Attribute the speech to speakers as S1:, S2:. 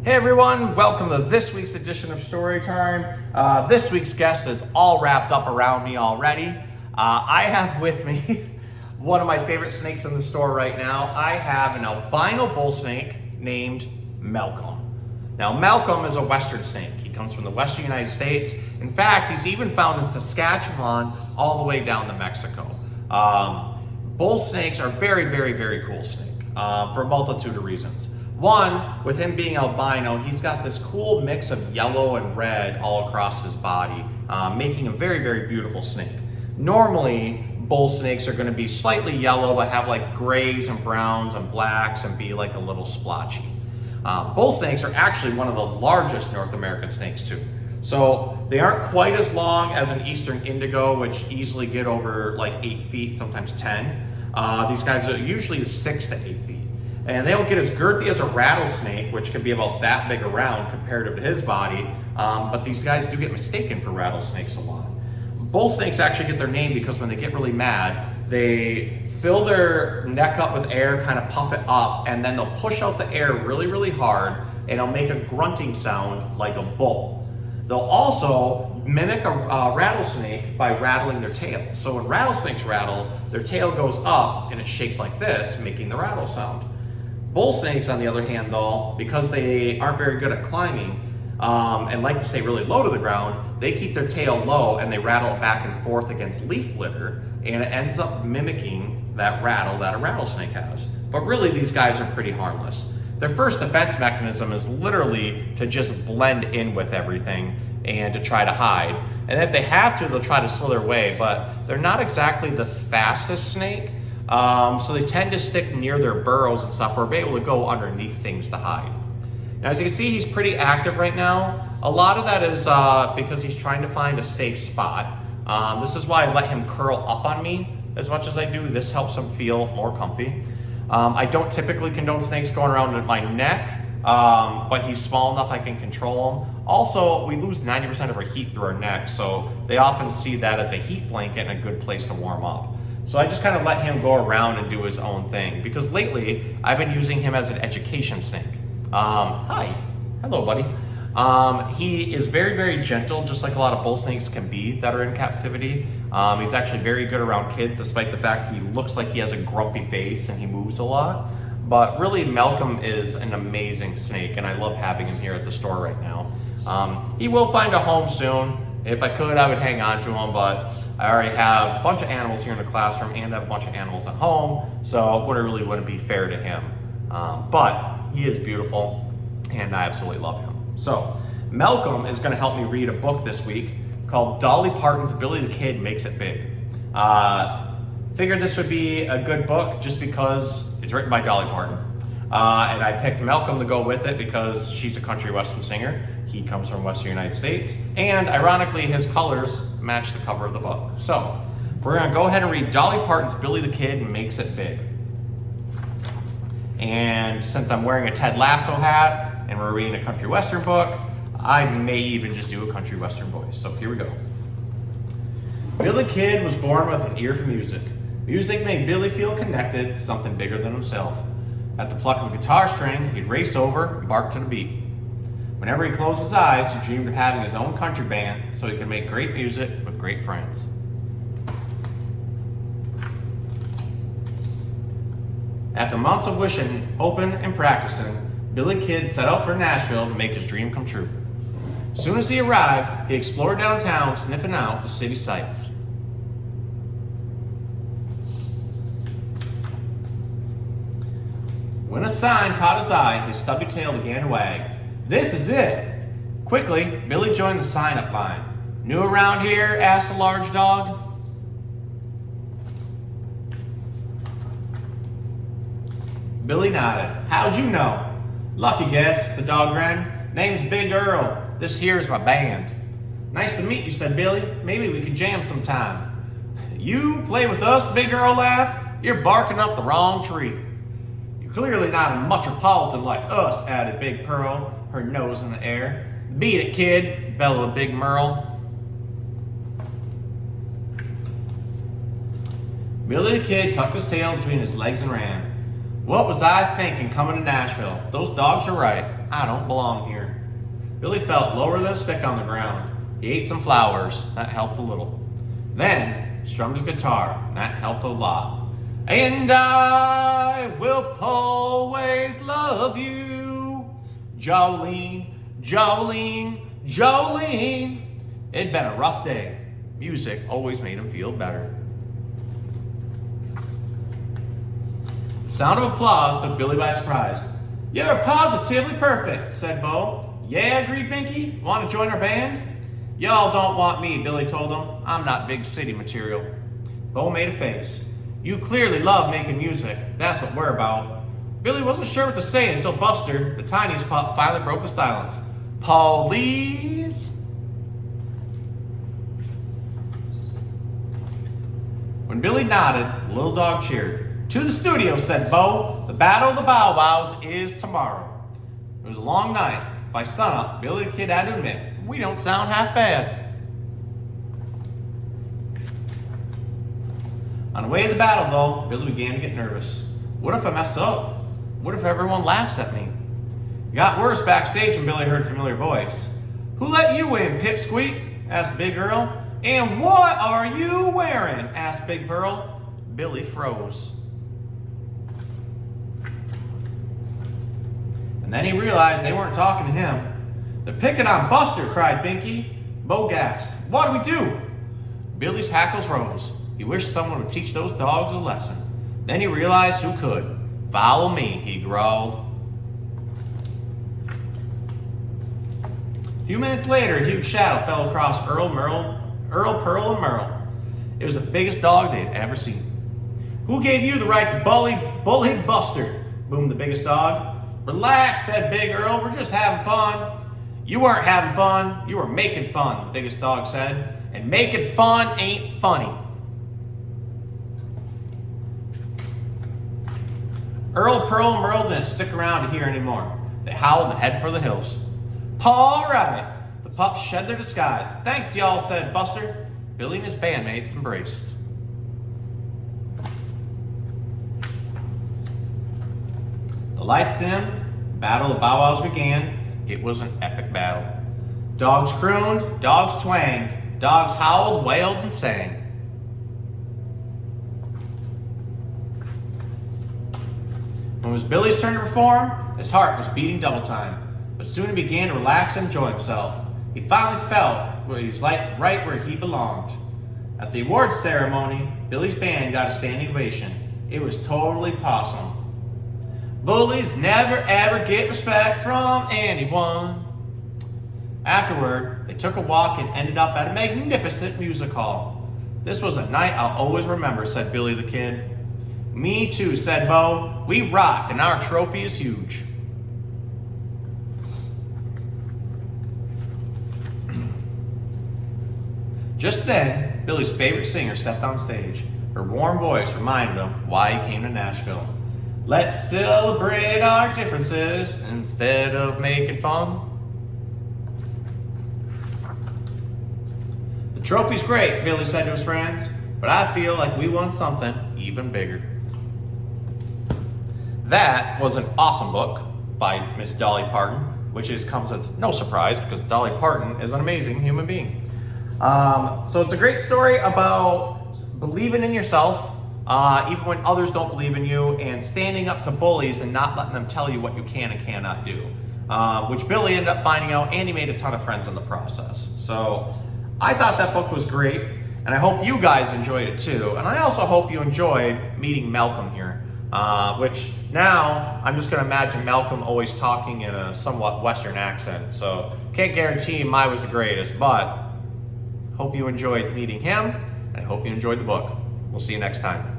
S1: Hey everyone, welcome to this week's edition of Storytime. This week's guest is all wrapped up around me already. I have with me one of my favorite snakes in the store right now. I have an albino bull snake named Malcolm. Now Malcolm is a western snake. He comes from the western United States. In fact, he's even found in Saskatchewan all the way down to Mexico. Bull snakes are very cool snake for a multitude of reasons. One, with him being albino, he's got this cool mix of yellow and red all across his body, making a very beautiful snake. Normally, bull snakes are going to be slightly yellow, but have like grays and browns and blacks and be like a little splotchy. Bull snakes are actually one of the largest North American snakes too. So they aren't quite as long as an Eastern Indigo, which easily get over like 8 feet, sometimes 10. These guys are usually 6 to 8 feet. And they don't get as girthy as a rattlesnake, which can be about that big around comparative to his body, but these guys do get mistaken for rattlesnakes a lot. Bull snakes actually get their name because when they get really mad, they fill their neck up with air, kind of puff it up, and then they'll push out the air really hard, and it'll make a grunting sound like a bull. They'll also mimic a rattlesnake by rattling their tail. So when rattlesnakes rattle, their tail goes up and it shakes like this, making the rattle sound. Bull snakes, on the other hand, though, because they aren't very good at climbing and like to stay really low to the ground, they keep their tail low and they rattle it back and forth against leaf litter, and it ends up mimicking that rattle that a rattlesnake has. But really, these guys are pretty harmless. Their first defense mechanism is literally to just blend in with everything and to try to hide. And if they have to, they'll try to slither away, but they're not exactly the fastest snake. So they tend to stick near their burrows and stuff, or be able to go underneath things to hide. Now, as you can see, he's pretty active right now. A lot of that is because he's trying to find a safe spot. This is why I let him curl up on me as much as I do. This helps him feel more comfy. I don't typically condone snakes going around my neck, but he's small enough I can control him. Also, we lose 90% of our heat through our neck, so they often see that as a heat blanket and a good place to warm up. So I just kind of let him go around and do his own thing, because lately I've been using him as an education snake. Hi, hello buddy. He is very gentle, just like a lot of bull snakes can be that are in captivity. He's actually very good around kids, despite the fact he looks like he has a grumpy face and he moves a lot. But really, Malcolm is an amazing snake, and I love having him here at the store right now. He will find a home soon. If I could, I would hang on to him, but I already have a bunch of animals here in the classroom and I have a bunch of animals at home, so it really wouldn't be fair to him. But he is beautiful, and I absolutely love him. So Malcolm is going to help me read a book this week called Dolly Parton's Billy the Kid Makes It Big. Figured this would be a good book just because it's written by Dolly Parton. And I picked Malcolm to go with it because she's a country western singer. He comes from Western United States, and ironically, his colors match the cover of the book. So we're gonna go ahead and read Dolly Parton's Billy the Kid Makes It Big. And since I'm wearing a Ted Lasso hat and we're reading a country western book, I may even just do a country western voice. So here we go. Billy the Kid was born with an ear for music. Music made Billy feel connected to something bigger than himself. At the pluck of a guitar string, he'd race over and bark to the beat. Whenever he closed his eyes, he dreamed of having his own country band so he could make great music with great friends. After months of wishing, hoping, and practicing, Billy Kid set out for Nashville to make his dream come true. As soon as he arrived, he explored downtown, sniffing out the city sights. When a sign caught his eye, his stubby tail began to wag. This is it! Quickly, Billy joined the sign-up line. New around here? Asked a large dog. Billy nodded. How'd you know? Lucky guess, the dog grinned. Name's Big Earl. This here's my band. Nice to meet you, said Billy. Maybe we could jam sometime. You play with us? Big Earl laughed. You're barking up the wrong tree. You're clearly not a metropolitan like us, added Big Pearl, her nose in the air. Beat it, kid, bellowed Big Merle. Billy the Kid tucked his tail between his legs and ran. What was I thinking coming to Nashville? Those dogs are right. I don't belong here. Billy felt lower than a stick on the ground. He ate some flowers. That helped a little. Then he strummed his guitar. That helped a lot. And I will always love you, Jolene, Jolene, Jolene. It'd been a rough day. Music always made him feel better. The sound of applause took Billy by surprise. "You're positively perfect," said Bo. "Yeah," agreed Binky. "Want to join our band?" "Y'all don't want me," Billy told him. "I'm not big city material." Bo made a face. "You clearly love making music. That's what we're about." Billy wasn't sure what to say until Buster, the tiniest pup, finally broke the silence. "Please?" When Billy nodded, the little dog cheered. "To the studio," said Bo. "The Battle of the Bow Wows is tomorrow." It was a long night. By sunup, Billy the Kid had to admit, we don't sound half bad. On the way to the battle, though, Billy began to get nervous. What if I mess up? What if everyone laughs at me? It got worse backstage when Billy heard a familiar voice. "Who let you in, Pipsqueak?" asked Big Earl. "And what are you wearing?" asked Big Pearl. Billy froze. And then he realized they weren't talking to him. "They're picking on Buster," cried Binky. Bo gasped. "What do we do?" Billy's hackles rose. He wished someone would teach those dogs a lesson. Then he realized who could. "Follow me," he growled. A few minutes later, a huge shadow fell across Earl, Pearl, and Merle. It was the biggest dog they had ever seen. "Who gave you the right to bully Buster?" boomed the biggest dog. "Relax," said Big Earl. "We're just having fun." "You weren't having fun. You were making fun," the biggest dog said. "And making fun ain't funny." Earl, Pearl, and Merle didn't stick around to hear anymore. They howled and headed for the hills. "All right." The pups shed their disguise. "Thanks, y'all," said Buster. Billy and his bandmates embraced. The lights dimmed. The Battle of Bow Wows began. It was an epic battle. Dogs crooned, dogs twanged, dogs howled, wailed, and sang. When it was Billy's turn to perform, his heart was beating double time. But soon he began to relax and enjoy himself. He finally felt he was right where he belonged. At the awards ceremony, Billy's band got a standing ovation. It was totally awesome. Bullies never ever get respect from anyone. Afterward, they took a walk and ended up at a magnificent music hall. "This was a night I'll always remember," said Billy the Kid. "Me too," said Bo. "We rocked and our trophy is huge." Just then, Billy's favorite singer stepped on stage. Her warm voice reminded him why he came to Nashville. "Let's celebrate our differences instead of making fun." "The trophy's great," Billy said to his friends, "but I feel like we won something even bigger." That was an awesome book by Miss Dolly Parton, which comes as no surprise because Dolly Parton is an amazing human being. So it's a great story about believing in yourself, even when others don't believe in you, and standing up to bullies and not letting them tell you what you can and cannot do, which Billy ended up finding out, and he made a ton of friends in the process. So I thought that book was great, and I hope you guys enjoyed it too. And I also hope you enjoyed meeting Malcolm here, which now I'm just going to imagine Malcolm always talking in a somewhat Western accent. So can't guarantee mine was the greatest, but hope you enjoyed meeting him, and I hope you enjoyed the book. We'll see you next time.